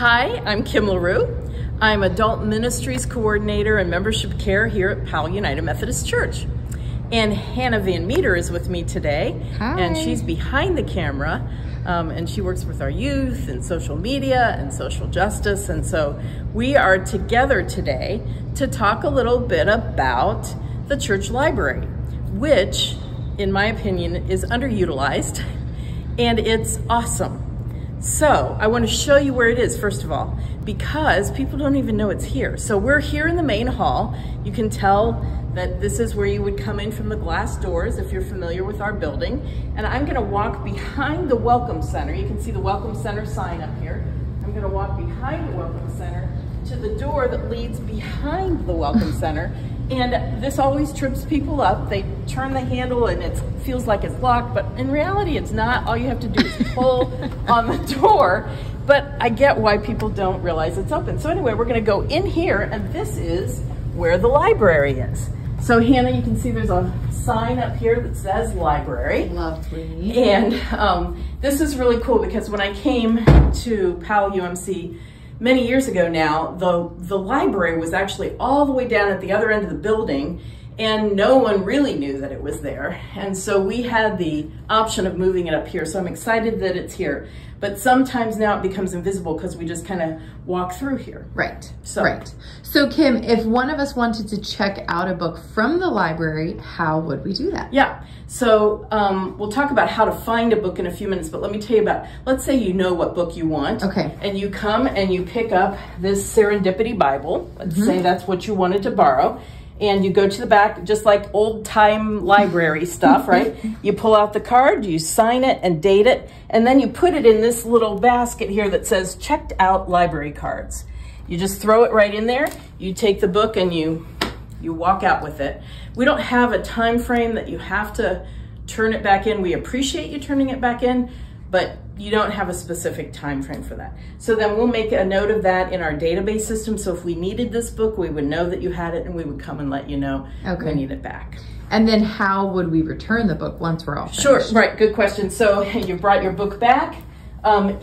Hi, I'm Kim LaRue. I'm Adult Ministries Coordinator and Membership Care here at Powell United Methodist Church. And Hannah Van Meter is with me today. Hi. And she's behind the camera. And she works with our youth and social media and social justice. And so we are together today to talk a little bit about the church library, which, in my opinion, is underutilized, and it's awesome. So I want to show you where it is, first of all, because people don't even know it's here. So we're here in the main hall. You can tell that this is where you would come in from the glass doors if you're familiar with our building. And I'm going to walk behind the Welcome Center. You can see the Welcome Center sign up here. I'm going to walk behind the Welcome Center to the door that leads behind the Welcome Center. And this always trips people up. They turn the handle and it feels like it's locked, but in reality it's not. All you have to do is pull on the door. But I get why people don't realize it's open. So anyway, we're gonna go in here, and this is where the library is. So Hannah, you can see there's a sign up here that says library. Lovely. And this is really cool because when I came to Powell UMC many years ago now, the library was actually all the way down at the other end of the building, and no one really knew that it was there. And so we had the option of moving it up here. So I'm excited that it's here. But sometimes now it becomes invisible because we just kind of walk through here. Right, So, right. So Kim, if one of us wanted to check out a book from the library, how would we do that? Yeah, so we'll talk about how to find a book in a few minutes, but let me tell you about, let's say you know what book you want. Okay. And you come and you pick up this Serendipity Bible. Let's say that's what you wanted to borrow. And you go to the back, just like old time library stuff, right? You pull out the card, you sign it and date it, and then you put it in this little basket here that says checked out library cards. You just throw it right in there. You take the book and you walk out with it. We don't have a time frame that you have to turn it back in. We appreciate you turning it back in, but you don't have a specific time frame for that. So then we'll make a note of that in our database system. So if we needed this book, we would know that you had it and we would come and let you know we need it back. And then how would we return the book once we're all finished? Sure, right, good question. So you brought your book back.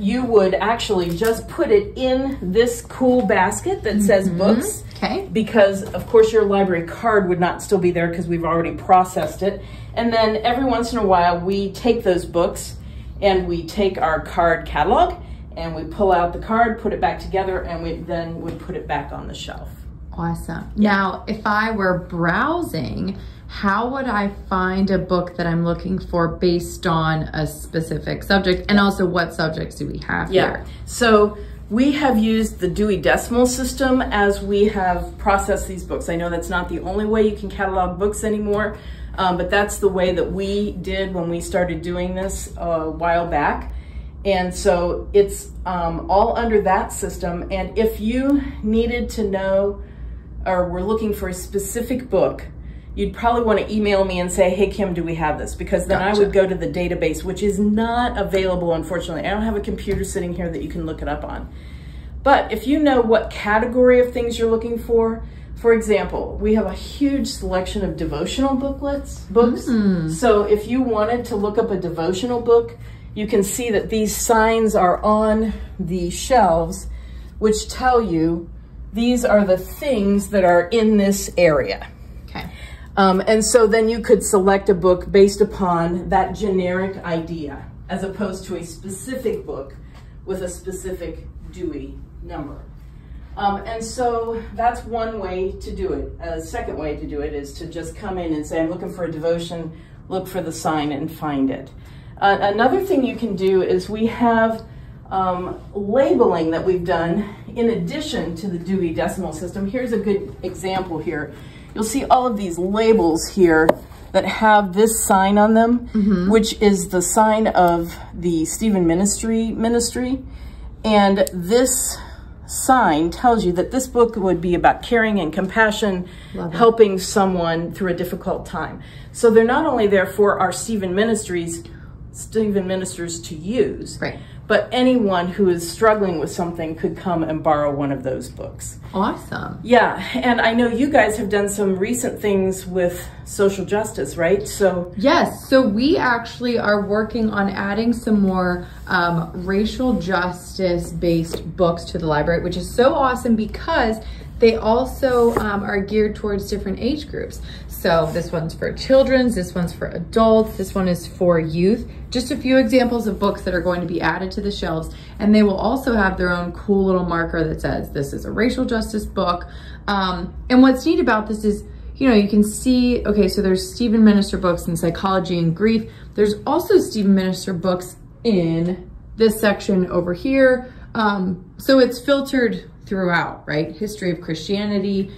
You would actually just put it in this cool basket that says books. Okay. Because of course your library card would not still be there because we've already processed it. And then every once in a while we take those books and we take our card catalog and we pull out the card, put it back together, and we then would put it back on the shelf. Awesome. Yeah. Now, if I were browsing, how would I find a book that I'm looking for based on a specific subject? And also, what subjects do we have here? So we have used the Dewey Decimal System as we have processed these books. I know that's not the only way you can catalog books anymore, but that's the way that we did when we started doing this a while back. And so it's all under that system. And if you needed to know or were looking for a specific book, you'd probably want to email me and say, hey, Kim, do we have this? Because then I would go to the database, which is not available, unfortunately. I don't have a computer sitting here that you can look it up on. But if you know what category of things you're looking for example, we have a huge selection of devotional books. So if you wanted to look up a devotional book, you can see that these signs are on the shelves, which tell you these are the things that are in this area. Okay. And so then you could select a book based upon that generic idea, as opposed to a specific book with a specific Dewey number. And so that's one way to do it. A second way to do it is to just come in and say, I'm looking for a devotion, look for the sign and find it. Another thing you can do is we have labeling that we've done in addition to the Dewey Decimal System. Here's a good example here. You'll see all of these labels here that have this sign on them, which is the sign of the Stephen Ministry. And this sign tells you that this book would be about caring and compassion, helping someone through a difficult time. So they're not only there for our Stephen Ministers to use, but anyone who is struggling with something could come and borrow one of those books. Awesome. Yeah, and I know you guys have done some recent things with social justice, right? So yes, so we actually are working on adding some more racial justice based books to the library, which is so awesome because they also are geared towards different age groups. So this one's for children's, this one's for adults, this one is for youth. Just a few examples of books that are going to be added to the shelves, and they will also have their own cool little marker that says this is a racial justice book. And what's neat about this is, you know, you can see, okay, so there's Stephen Minister books in psychology and grief. There's also Stephen Minister books in this section over here. So it's filtered throughout, right? History of Christianity.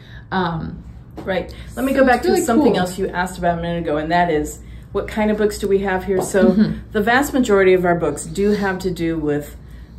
Right. Let me go back to something else you asked about a minute ago, and that is, what kind of books do we have here? So the vast majority of our books do have to do with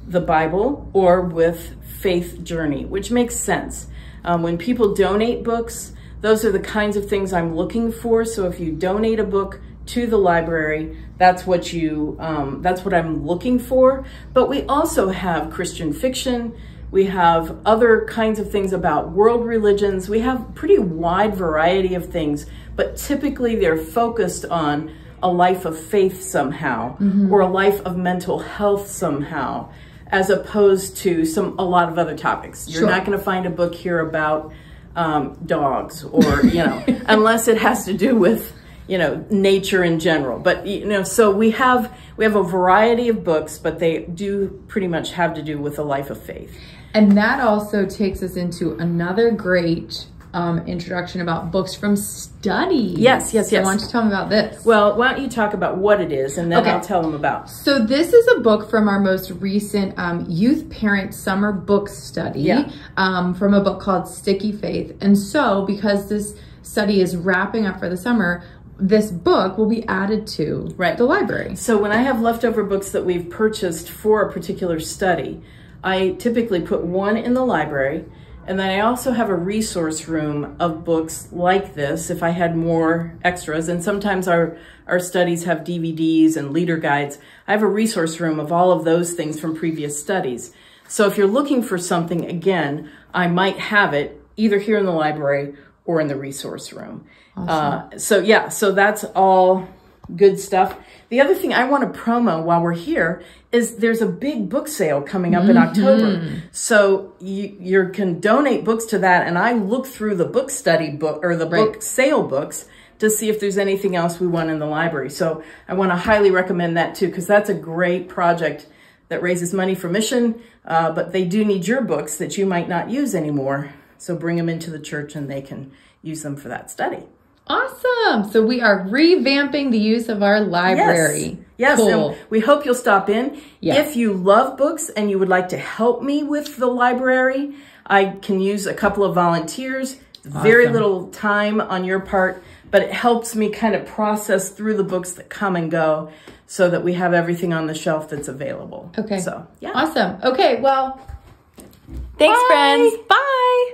the Bible or with faith journey, which makes sense. When people donate books, those are the kinds of things I'm looking for. So if you donate a book to the library, that's what I'm looking for. But we also have Christian fiction. We have other kinds of things about world religions. We have a pretty wide variety of things, but typically they're focused on a life of faith somehow, or a life of mental health somehow, as opposed to a lot of other topics. You're not going to find a book here about dogs, or, you know, unless it has to do with, you know, nature in general. But, you know, so we have a variety of books, but they do pretty much have to do with a life of faith. And that also takes us into another great introduction about books from studies. Yes. So why don't you tell me about this? Well, why don't you talk about what it is, and then I'll tell them about. So this is a book from our most recent youth parent summer book study, from a book called Sticky Faith. And so because this study is wrapping up for the summer, this book will be added to the library. So when I have leftover books that we've purchased for a particular study, I typically put one in the library, and then I also have a resource room of books like this if I had more extras. And sometimes our studies have DVDs and leader guides. I have a resource room of all of those things from previous studies. So if you're looking for something, again, I might have it either here in the library or in the resource room. Awesome. So that's all good stuff. The other thing I want to promo while we're here is there's a big book sale coming up in October. So you can donate books to that, and I look through the book study book or the book sale books to see if there's anything else we want in the library. So I want to highly recommend that too, because that's a great project that raises money for mission, but they do need your books that you might not use anymore. So bring them into the church and they can use them for that study. Awesome. So we are revamping the use of our library. Yes. Cool. And we hope you'll stop in. Yes. If you love books and you would like to help me with the library, I can use a couple of volunteers. Awesome. Very little time on your part, but it helps me kind of process through the books that come and go so that we have everything on the shelf that's available. Okay. So, yeah. Awesome. Okay, well, thanks, friends. Bye.